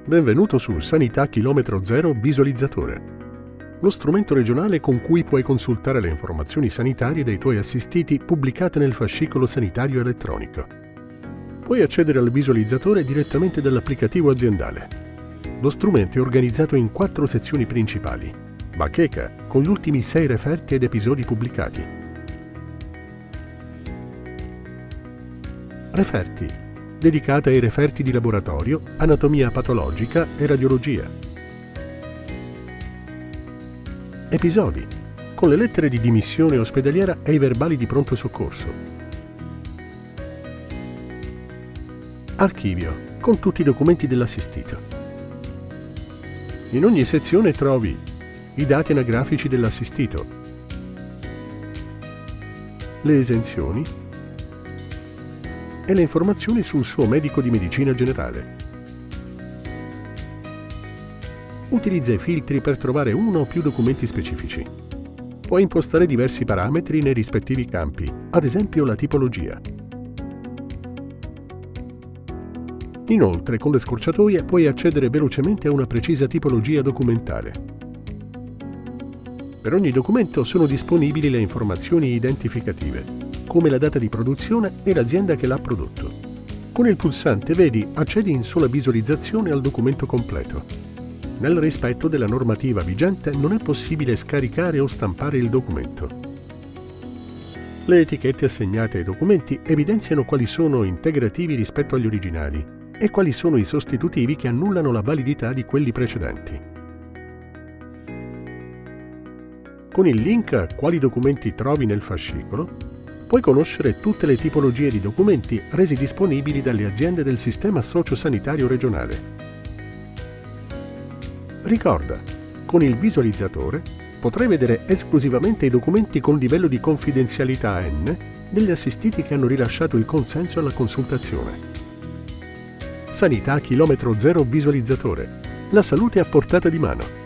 Benvenuto su Sanità Chilometro Zero Visualizzatore, lo strumento regionale con cui puoi consultare le informazioni sanitarie dei tuoi assistiti pubblicate nel fascicolo sanitario elettronico. Puoi accedere al visualizzatore direttamente dall'applicativo aziendale. Lo strumento è organizzato in 4 sezioni principali. Bacheca, con gli ultimi 6 referti ed episodi pubblicati. Referti, dedicata ai referti di laboratorio, anatomia patologica e radiologia. Episodi, con le lettere di dimissione ospedaliera e i verbali di pronto soccorso. Archivio, con tutti i documenti dell'assistito. In ogni sezione trovi i dati anagrafici dell'assistito, le esenzioni e le informazioni sul suo medico di medicina generale. Utilizza i filtri per trovare uno o più documenti specifici. Puoi impostare diversi parametri nei rispettivi campi, ad esempio la tipologia. Inoltre, con le scorciatoie puoi accedere velocemente a una precisa tipologia documentale. Per ogni documento sono disponibili le informazioni identificative, come la data di produzione e l'azienda che l'ha prodotto. Con il pulsante vedi accedi in sola visualizzazione al documento completo. Nel rispetto della normativa vigente non è possibile scaricare o stampare il documento. Le etichette assegnate ai documenti evidenziano quali sono integrativi rispetto agli originali e quali sono i sostitutivi che annullano la validità di quelli precedenti. Con il link Quali documenti trovi nel fascicolo puoi conoscere tutte le tipologie di documenti resi disponibili dalle aziende del sistema sociosanitario regionale. Ricorda, con il visualizzatore potrai vedere esclusivamente i documenti con livello di confidenzialità N degli assistiti che hanno rilasciato il consenso alla consultazione. Sanità Chilometro Zero Visualizzatore. La salute a portata di mano.